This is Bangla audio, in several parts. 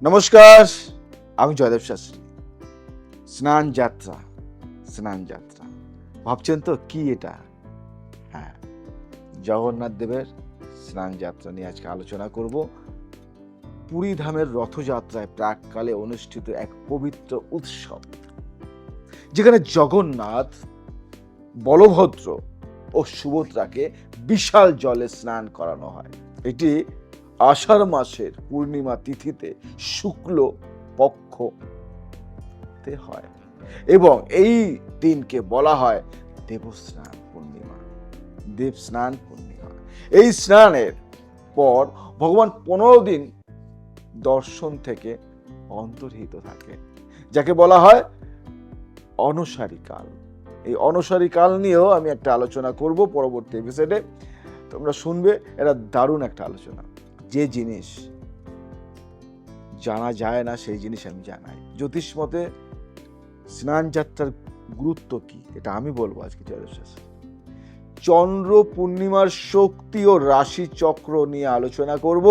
নমস্কার, আমি জয়দেব শাস্ত্রী। স্নান যাত্রা ভাবছেন তো কি এটা? হ্যাঁ, জগন্নাথ দেবের স্নান যাত্রা নিয়ে আজকে আলোচনা করব। পুরী ধামের রথযাত্রায় প্রাককালে অনুষ্ঠিত এক পবিত্র উৎসব, যেখানে জগন্নাথ, বলভদ্র ও সুভদ্রাকে বিশাল জলে স্নান করানো হয়। এটি আষাঢ় মাসের পূর্ণিমা তিথিতে শুক্ল পক্ষতে হয় এবং এই দিনকে বলা হয় দেবস্নান পূর্ণিমা। এই স্নানের পর ভগবান 15 দিন দর্শন থেকে অন্তর্হিত থাকে, যাকে বলা হয় অনসারী কাল। এই অনসারী কাল নিয়েও আমি একটা আলোচনা করব পরবর্তী এপিসোডে। তোমরা শুনবে, এটা দারুণ একটা আলোচনা। যে জিনিস জানা যায় না সেই জিনিস আমি জানাই। জ্যোতিষ মতে স্নান যাত্রার গুরুত্ব কি, এটা আমি বলবো আজকে। চন্দ্র পূর্ণিমার শক্তি ও রাশি চক্র নিয়ে আলোচনা করব।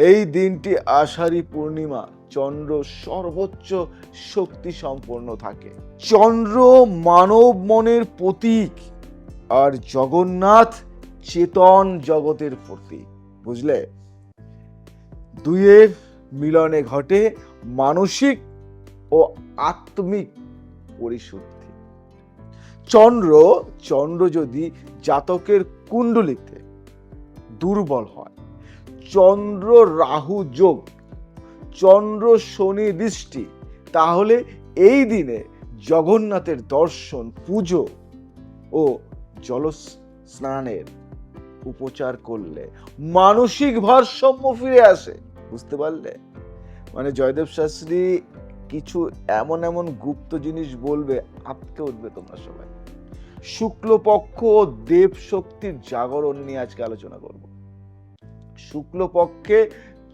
এই দিনটি আষাঢ়ী পূর্ণিমা, চন্দ্র সর্বোচ্চ শক্তি সম্পন্ন থাকে। চন্দ্র মানব মনের প্রতীক আর জগন্নাথ চেতন জগতের প্রতীক। বুঝলে, দুইয়ের মিলনে ঘটে মানসিক ও আত্মিক পরিশুদ্ধি। চন্দ্র যদি জাতকের কুণ্ডলিতে দুর্বল হয়, চন্দ্র রাহু যোগ, চন্দ্র শনি দৃষ্টি, তাহলে এই দিনে জগন্নাথের দর্শন, পুজো ও জল স্নানের উপচার করলে মানসিক ভারসাম্য ফিরে আসে। বুঝতে পারলে? মানে জয়দেব শাস্ত্রী কিছু এমন এমন গুপ্ত জিনিস বলবে, আটকে উঠবে তোমরা সবাই। শুক্লপক্ষ ও দেব শক্তির জাগরণ নিয়ে আজকে আলোচনা করব। শুক্লপক্ষে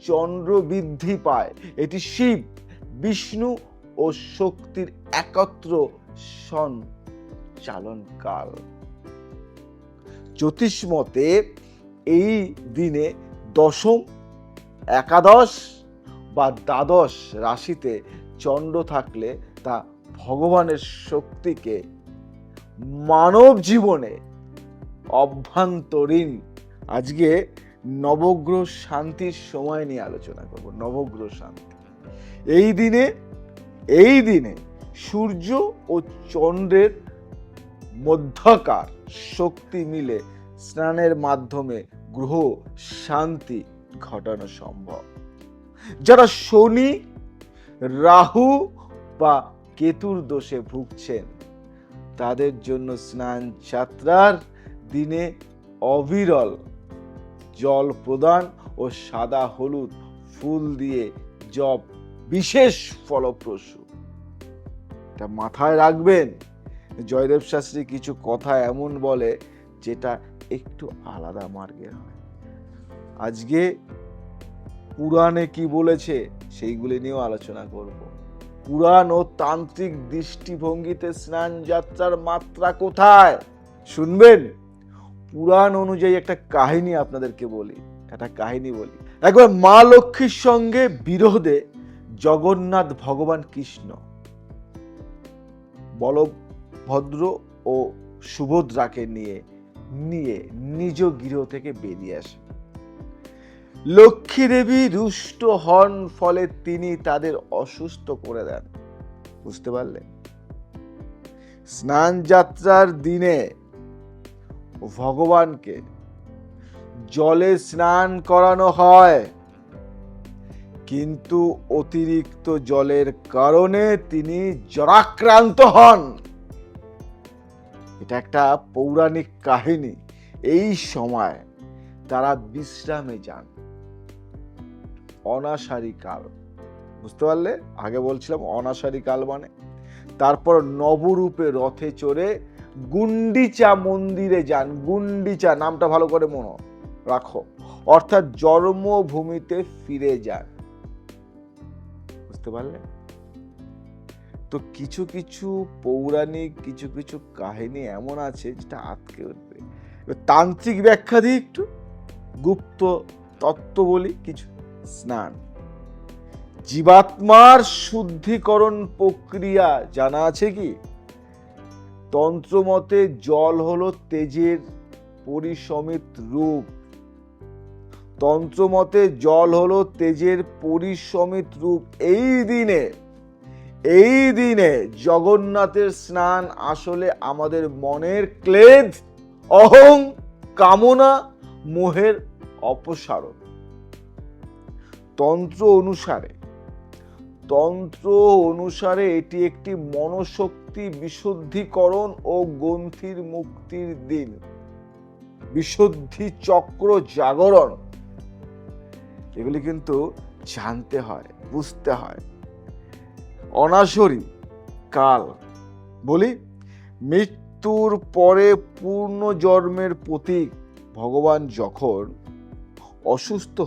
চন্দ্র বৃদ্ধি পায়। এটি শিব, বিষ্ণু ও শক্তির একত্র সঞ্চালন কাল। জ্যোতিষ মতে এই দিনে দশম, একাদশ বা দ্বাদশ রাশিতে চন্দ্র থাকলে তা ভগবানের শক্তিকে মানব জীবনে অভ্যন্তরীণ। আজকে নবগ্রহ শান্তির সময় নিয়ে আলোচনা করব। নবগ্রহ শান্তি এই দিনে সূর্য ও চন্দ্রের মধ্যকার শক্তি মিলে স্নানের মাধ্যমে গ্রহ শান্তি ঘটানো সম্ভব। যারা শনি, রাহু বা কেতুর দোষে ভুগছেন, তাদের জন্য স্নান যাত্রার দিনে অবিরল জল প্রদান ও সাদা হলুদ ফুল দিয়ে জপ বিশেষ ফলপ্রসূ। এটা মাথায় রাখবেন। জয়দেব শাস্ত্রী কিছু কথা এমন বলে যেটা একটু আলাদা মার্গের হয়। আজকে পুরাণে কি বলেছে সেইগুলি নিয়েও আলোচনা করব। পুরাণ ও তান্ত্রিক দৃষ্টিভঙ্গিতে স্নান যাত্রার মাত্রা কোথায় শুনবেন। পুরাণ অনুযায়ী একটা কাহিনী আপনাদেরকে বলি। একবার মা লক্ষ্মীর সঙ্গে বিরোধে জগন্নাথ ভগবান কৃষ্ণ বলভদ্র ও সুভদ্রাকে নিয়ে নিজ গৃহ থেকে বেরিয়ে আসে। লক্ষ্মী দেবী রুষ্ট হন, ফলে তিনি তাদের অসুস্থ করে দেন। বুঝতে পারলে? স্নান যাত্রার দিনে ভগবানকে জলে স্নান করানো হয়, কিন্তু অতিরিক্ত জলের কারণে তিনি জ্বরাক্রান্ত হন। এটা একটা পৌরাণিক কাহিনী। এই সময় তারা বিশ্রামে যান। অনাসারী কাল। বুঝতে পারলে? আগে বলছিলাম অনাসারী কাল মানে। তারপর নবরূপে রথে চড়ে গুন্ডিচা মন্দিরে যান। গুন্ডিচা নামটা ভালো করে মনে রাখো, অর্থাৎ জন্মভূমিতে ফিরে যান। বুঝতে পারলে? তো কিছু কিছু পৌরাণিক কিছু কাহিনী এমন আছে যেটা আটকে উঠবে। তান্ত্রিক ব্যাখ্যা দিই, একটু গুপ্ত তত্ত্ব বলি কিছু। স্নান জীবাত্মার শুদ্ধিকরণ প্রক্রিয়া জানা আছে কি? তন্ত্রমতে জল হলো তেজের পরিসমিত রূপ। তন্ত্রমতে জল হলো তেজের পরিসমিত রূপ। এই দিনে জগন্নাথের স্নান আসলে আমাদের মনের ক্লেদ, অহং, কামনা, মোহের অপসারণ। তন্ত্র অনুসারে এটি একটি মনোশক্তি বিশুদ্ধিকরণ ও গ্রন্থির মুক্তির দিন, বিশুদ্ধি চক্র জাগরণ। এগুলি কিন্তু জানতে হয়, বুঝতে হয়। অনাসরি কাল বলি, মৃত্যুর পরে পূর্ণ জন্মের প্রতীক। ভগবান যখন অসুস্থ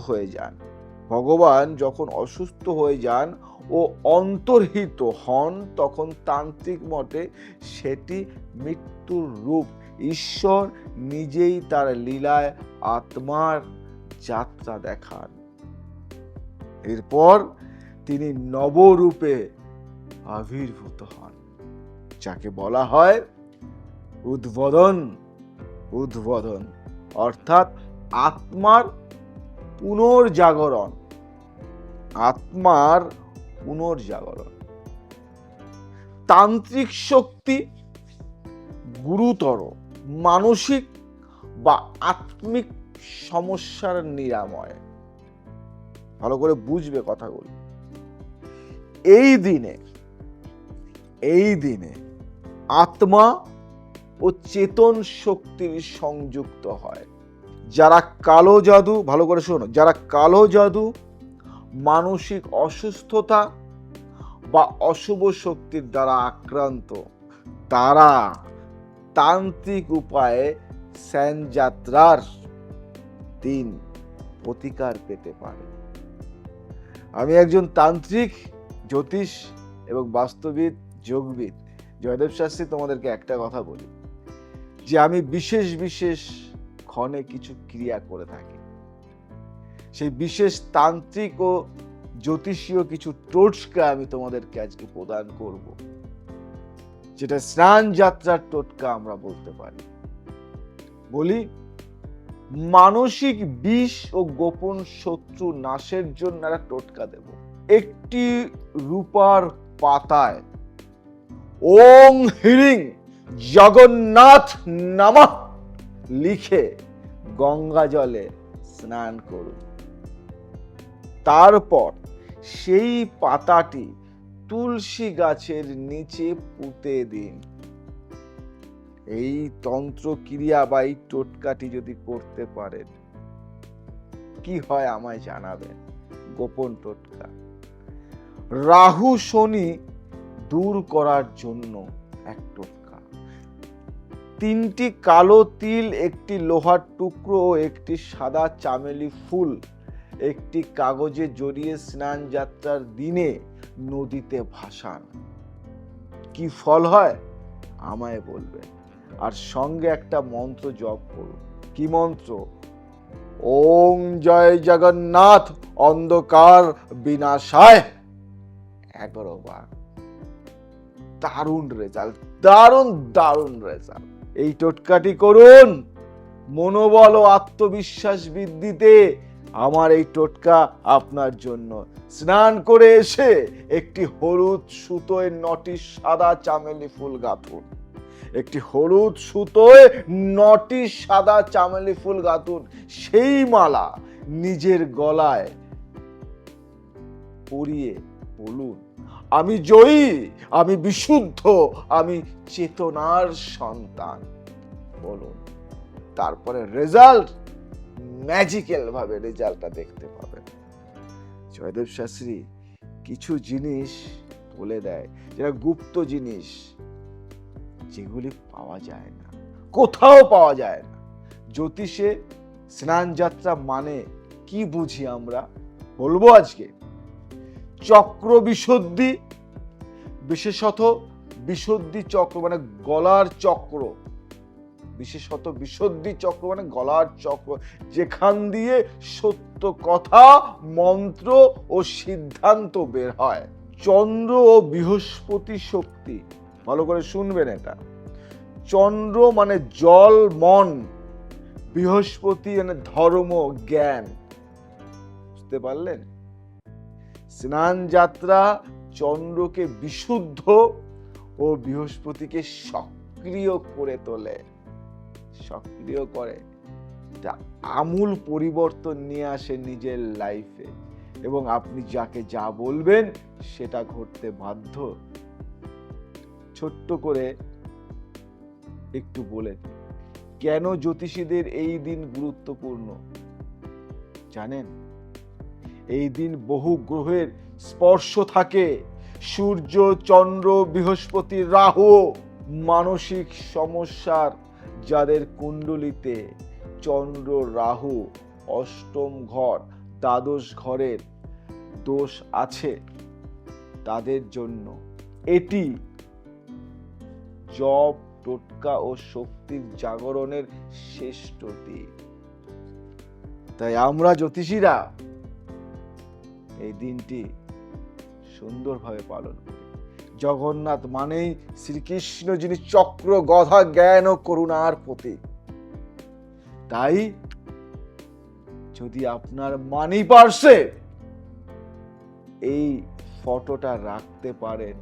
হয়ে যান ও অন্তর্হিত হন, তখন তান্ত্রিক মতে সেটি মৃত্যুর রূপ। ঈশ্বর নিজেই তার লীলায় আত্মার যাত্রা দেখান। এরপর তিনি নবরূপে আবির্ভূত হন, যাকে বলা হয় উদ্বোধন। অর্থাৎ আত্মার পুনর্জাগরণ। তান্ত্রিক শক্তি গুরুতর মানসিক বা আত্মিক সমস্যার নিরাময়। ভালো করে বুঝবে কথাগুলো। এই দিনে আত্মা ও চেতন শক্তির সংযুক্ত হয়। যারা কালো জাদু, ভালো করে শোনো, যারা কালো জাদু, মানসিক অসুস্থতা বা অশুভ শক্তির দ্বারা আক্রান্ত, তারা তান্ত্রিক উপায়ে স্যানযাত্রার দিন প্রতিকার পেতে পারে। আমি একজন তান্ত্রিক, জ্যোতিষ এবং বাস্তবিদ, যোগবিদ জয়দেব শাস্ত্রী তোমাদেরকে একটা কথা বলি, যে আমি বিশেষ ক্ষণে কিছু ক্রিয়া করে থাকি। সেই বিশেষ তান্ত্রিক ও জ্যোতিষীয় কিছু টোটকা আমি তোমাদেরকে আজকে প্রদান করব, যেটা স্নান যাত্রার টোটকা আমরা বলতে পারি। বলি, মানসিক বিষ ও গোপন শত্রু নাশের জন্য একটা টোটকা দেব। একটি রূপার পাতায় ওং হ্রিং জগন্নাথ নমঃ লিখে গঙ্গা জলে স্নান করুন। তারপর সেই পাতাটি তুলসী গাছের নিচে পুঁতে দিন। এই তন্ত্র ক্রিয়া বা এই টোটকাটি যদি করতে পারেন, কি হয় আমায় জানাবেন। গোপন টোটকা। রাহু শনি দূর করার জন্য এক টোটকা। 3টি কালো তিল, একটি লোহার টুকরো ও একটি সাদা চামেলি ফুল একটি কাগজে জড়িয়ে স্নান যাত্রার দিনে নদীতে ভাসান। কি ফল হয় আমায় বলবেন। আর সঙ্গে একটা মন্ত্র জপ করুন। কি মন্ত্র? ওং জয় জগন্নাথ অন্ধকার বিনাশায় 11 বার। দারুণ রেজাল্ট, দারুণ রেজাল্ট। এই টোটকাটি করুন। মনোবল ও আত্মবিশ্বাস বৃদ্ধিতে আমার এই টোটকা আপনার জন্য। স্নান করে এসে একটি হলুদ সুতোয় 9টি সাদা চামেলি ফুল গাঁথুন। একটি হলুদ সুতোয় 9টি সাদা চামেলি ফুল গাঁথুন। সেই মালা নিজের গলায় পরিয়ে বলুন, আমি জয়ী, আমি বিশুদ্ধ, আমি চেতনার সন্তান বলুন। তারপরে রেজাল্ট, ম্যাজিক্যাল ভাবে রেজাল্টটা দেখতে পাবেন। জয়দেব শাস্ত্রী কিছু জিনিস বলে দেয়, যেটা গুপ্ত জিনিস, যেগুলি পাওয়া যায় না, কোথাও পাওয়া যায় না। জ্যোতিষে স্নান যাত্রা মানে কি বুঝি আমরা বলবো আজকে। চক্র বিশুদ্ধি, বিশেষত বিশুদ্ধি চক্র মানে গলার চক্র, বিশেষত বিশুদ্ধি চক্র মানে গলার চক্র, যেখান দিয়ে সত্য সমস্ত কথা, মন্ত্র ও সিদ্ধান্ত বের হয়। চন্দ্র ও বৃহস্পতি শক্তি, ভালো করে শুনবেন এটা। চন্দ্র মানে জল মন, বৃহস্পতি মানে ধর্ম জ্ঞান। বুঝতে পারলেন? স্নান যাত্রা চন্দ্রকে বিশুদ্ধ ও বৃহস্পতিকে সক্রিয় করে তোলে, সক্রিয় করে, আমূল পরিবর্তন নিয়ে আসে নিজের লাইফে, এবং আপনি যাকে যা বলবেন সেটা ঘটতে বাধ্য। ছোট্ট করে একটু বলে দিই, কেন জ্যোতিষীদের এই দিন গুরুত্বপূর্ণ জানেন? এই দিন বহু গ্রহের স্পর্শ থাকে, সূর্য, চন্দ্র, বৃহস্পতি, রাহু। মানসিক সমস্যার যাদের কুণ্ডলিতে চন্দ্র, রাহু, অষ্টম ঘর, দ্বাদশ ঘরের দোষ আছে, তাদের জন্য এটি জপ, টোটকা ও শক্তির জাগরণের শ্রেষ্ঠ দিন। তাই আমরা জ্যোতিষীরা এই দিনটি সুন্দরভাবে পালন করি। জগন্নাথ মানেই শ্রীকৃষ্ণ, যিনি চক্র, গদা, জ্ঞান ও করুণার প্রতীক। তাই যদি আপনার মানি পার্সে এই ফটোটা রাখতে পারেন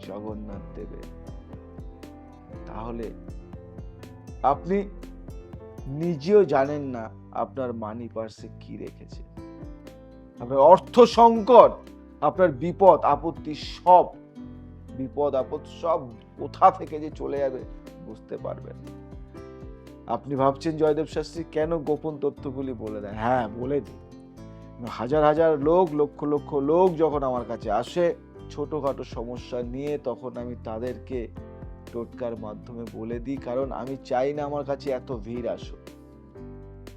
জগন্নাথ দেবের, তাহলে আপনি নিজেও জানেন না আপনার মানি পার্সে কি রেখেছে। আপনার অর্থ সংকট, আপনার বিপদ আপত্তি, সব বিপদ আপদ সব কোথা থেকে যে চলে যাবে বুঝতে পারবেন। আপনি ভাবছেন জয়দেব শাস্ত্রী কেন গোপন তথ্যগুলি বলে দেয়? হ্যাঁ, বলে দিই। হাজার হাজার লোক, লক্ষ লক্ষ লোক যখন আমার কাছে আসে ছোটখাটো সমস্যা নিয়ে, তখন আমি তাদেরকে টোটকার মাধ্যমে বলে দিই, কারণ আমি চাই না আমার কাছে এত ভিড় আসুক,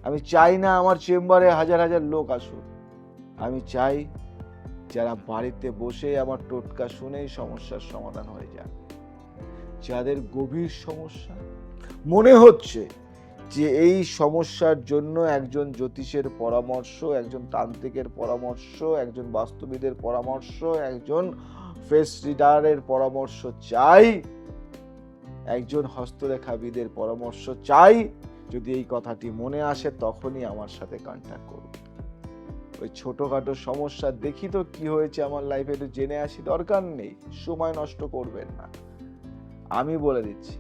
আমি চাই না আমার চেম্বারে হাজার হাজার লোক আসুক। আমি চাই যারা বাড়িতে বসে আমার টোটকা শুনেই সমস্যার সমাধান হয়ে যায়। যাদের গভীর সমস্যা, মনে হচ্ছে যে এই সমস্যার জন্য একজন জ্যোতিষের পরামর্শ, একজন তান্ত্রিকের পরামর্শ, একজন বাস্তুবিদের পরামর্শ, একজন ফেস রিডারের পরামর্শ চাই, একজন হস্তরেখাবিদের পরামর্শ চাই, যদি এই কথাটি মনে আসে তখনই আমার সাথে কন্ট্যাক্ট করুন। ওই ছোটখাটো সমস্যা, দেখি তো কি হয়েছে আমার লাইফে, একটু জেনে আসি, দরকার নেই, সময় নষ্ট করবেন না। আমি বলে দিচ্ছি,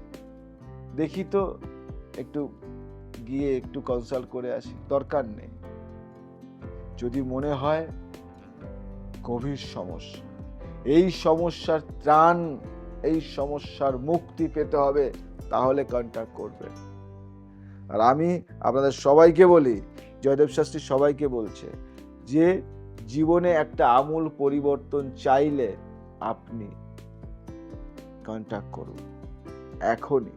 দেখি তো একটু গিয়ে একটু কনসাল্ট করে আসি, দরকার নেই। যদি মনে হয় গভীর সমস্যা, এই সমস্যার ত্রাণ, এই সমস্যার মুক্তি পেতে হবে, তাহলে কন্ট্যাক্ট করবেন। আর আমি আপনাদের সবাইকে বলি, জয়দেব শাস্ত্রী সবাইকে বলছে যে জীবনে একটা আমূল পরিবর্তন চাইলে আপনি কন্ট্যাক্ট করুন এখনই।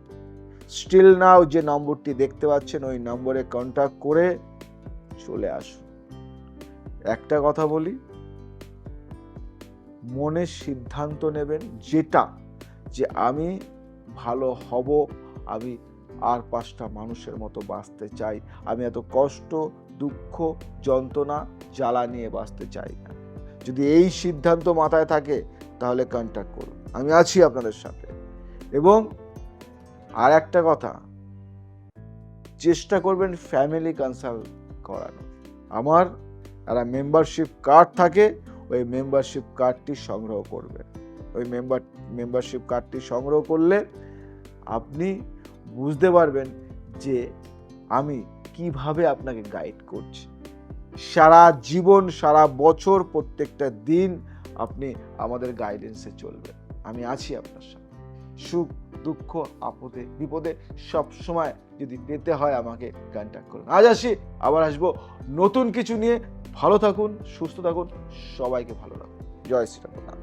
স্টিল নাও যে নম্বরটি দেখতে পাচ্ছেন, ওই নম্বরে কন্ট্যাক্ট করে চলে আসুন। একটা কথা বলি, মনের সিদ্ধান্ত নেবেন যেটা, যে আমি ভালো হব, আমি আর 5টা মানুষের মতো বাঁচতে চাই, আমি এত কষ্ট, দুঃখ, যন্ত্রণা, জ্বালা নিয়ে বাঁচতে চাই না। যদি এই সিদ্ধান্ত মাথায় থাকে তাহলে কন্ট্যাক্ট করুন, আমি আছি আপনাদের সাথে। এবং আর একটা কথা, চেষ্টা করবেন ফ্যামিলি কনসাল্ট করানো। আমার একটা মেম্বারশিপ কার্ড থাকে, ওই মেম্বারশিপ কার্ডটি সংগ্রহ করবেন। ওই মেম্বারশিপ কার্ডটি সংগ্রহ করলে আপনি বুঝতে পারবেন যে আমি কিভাবে আপনাকে গাইড করছি। সারা জীবন, সারা বছর, প্রত্যেকটা দিন আপনি আমাদের গাইডেন্সে চলবেন। আমি আছি আপনার সাথে। সুখ, দুঃখ, আপদে বিপদে সব সময় যদি পেতে হয় আমাকে কন্ট্যাক্ট করুন। আজ আসি, আবার আসবো নতুন কিছু নিয়ে। ভালো থাকুন, সুস্থ থাকুন, সবাইকে ভালো রাখুন। জয় শ্রীরাম।